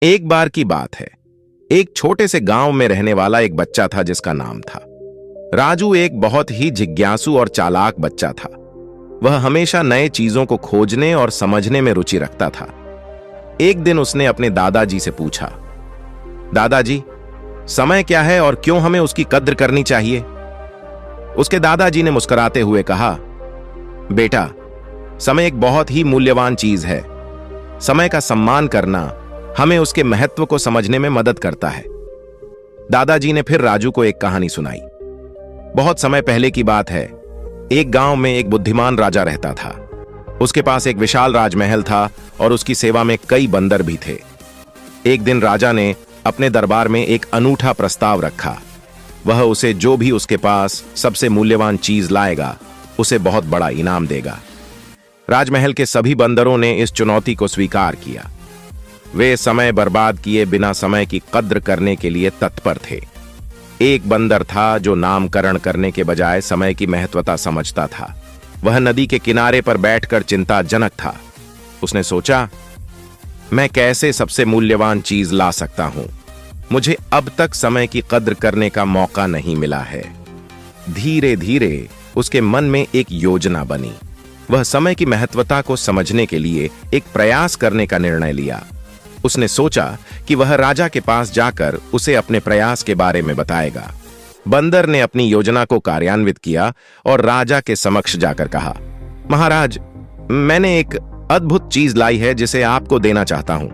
एक बार की बात है। एक छोटे से गांव में रहने वाला एक बच्चा था जिसका नाम था राजू। एक बहुत ही जिज्ञासु और चालाक बच्चा था। वह हमेशा नए चीजों को खोजने और समझने में रुचि रखता था। एक दिन उसने अपने दादाजी से पूछा, दादाजी, समय क्या है और क्यों हमें उसकी कद्र करनी चाहिए? उसके दादाजी ने मुस्कुराते हुए कहा, बेटा, समय एक बहुत ही मूल्यवान चीज है। समय का सम्मान करना हमें उसके महत्व को समझने में मदद करता है। दादाजी ने फिर राजू को एक कहानी सुनाई। बहुत समय पहले की बात है। एक गांव में एक बुद्धिमान राजा रहता था। उसके पास एक विशाल राजमहल था और उसकी सेवा में कई बंदर भी थे। एक दिन राजा ने अपने दरबार में एक अनूठा प्रस्ताव रखा। वह उसे जो भी उसके पास सबसे मूल्यवान चीज लाएगा, उसे बहुत बड़ा इनाम देगा। राजमहल के सभी बंदरों ने इस चुनौती को स्वीकार किया। वे समय बर्बाद किए बिना समय की कद्र करने के लिए तत्पर थे। एक बंदर था जो नामकरण करने के बजाय समय की महत्वता समझता था। वह नदी के किनारे पर बैठकर चिंताजनक था। उसने सोचा, मैं कैसे सबसे मूल्यवान चीज ला सकता हूं? मुझे अब तक समय की कद्र करने का मौका नहीं मिला है। धीरे धीरे उसके मन में एक योजना बनी। वह समय की महत्वता को समझने के लिए एक प्रयास करने का निर्णय लिया। उसने सोचा कि वह राजा के पास जाकर उसे अपने प्रयास के बारे में बताएगा। बंदर ने अपनी योजना को कार्यान्वित किया और राजा के समक्ष जाकर कहा, महाराज, मैंने एक अद्भुत चीज लाई है जिसे आपको देना चाहता हूं।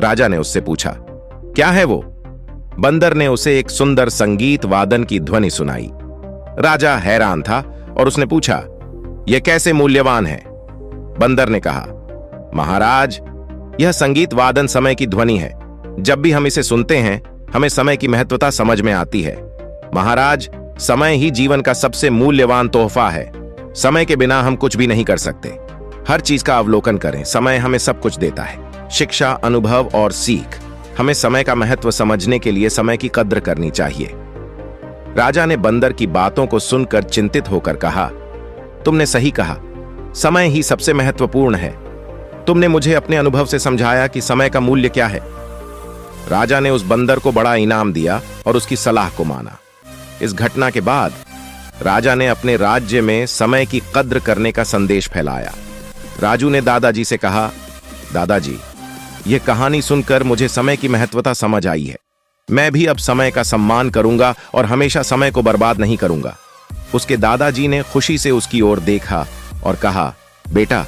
राजा ने उससे पूछा, क्या है वो? बंदर ने उसे एक सुंदर संगीत वादन की ध्वनि सुनाई। राजा हैरान था और उसने पूछा, यह कैसे मूल्यवान है? बंदर ने कहा, महाराज, यह संगीत वादन समय की ध्वनि है। जब भी हम इसे सुनते हैं, हमें समय की महत्वता समझ में आती है। महाराज, समय ही जीवन का सबसे मूल्यवान तोहफा है। समय के बिना हम कुछ भी नहीं कर सकते। हर चीज का अवलोकन करें। समय हमें सब कुछ देता है, शिक्षा, अनुभव और सीख। हमें समय का महत्व समझने के लिए समय की कद्र करनी चाहिए। राजा ने बंदर की बातों को सुनकर चिंतित होकर कहा, तुमने सही कहा, समय ही सबसे महत्वपूर्ण है। तुमने मुझे अपने अनुभव से समझाया कि समय का मूल्य क्या है। राजा ने उस बंदर को बड़ा इनाम दिया और उसकी सलाह को माना। इस घटना के बाद राजा ने अपने राज्य में समय की कद्र करने का संदेश फैलाया। राजू ने दादाजी से कहा, दादाजी, यह कहानी सुनकर मुझे समय की महत्वता समझ आई है। मैं भी अब समय का सम्मान करूंगा और हमेशा समय को बर्बाद नहीं करूंगा। उसके दादाजी ने खुशी से उसकी ओर देखा और कहा, बेटा,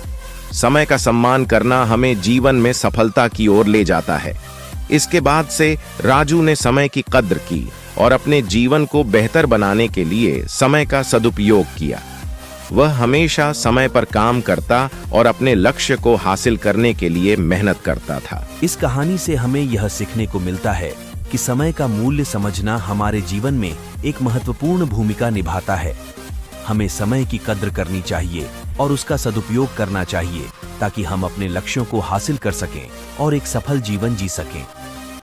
समय का सम्मान करना हमें जीवन में सफलता की ओर ले जाता है। इसके बाद से राजू ने समय की कद्र की और अपने जीवन को बेहतर बनाने के लिए समय का सदुपयोग किया। वह हमेशा समय पर काम करता और अपने लक्ष्य को हासिल करने के लिए मेहनत करता था। इस कहानी से हमें यह सीखने को मिलता है कि समय का मूल्य समझना हमारे जीवन में एक महत्वपूर्ण भूमिका निभाता है। हमें समय की कद्र करनी चाहिए और उसका सदुपयोग करना चाहिए ताकि हम अपने लक्ष्यों को हासिल कर सकें और एक सफल जीवन जी सकें।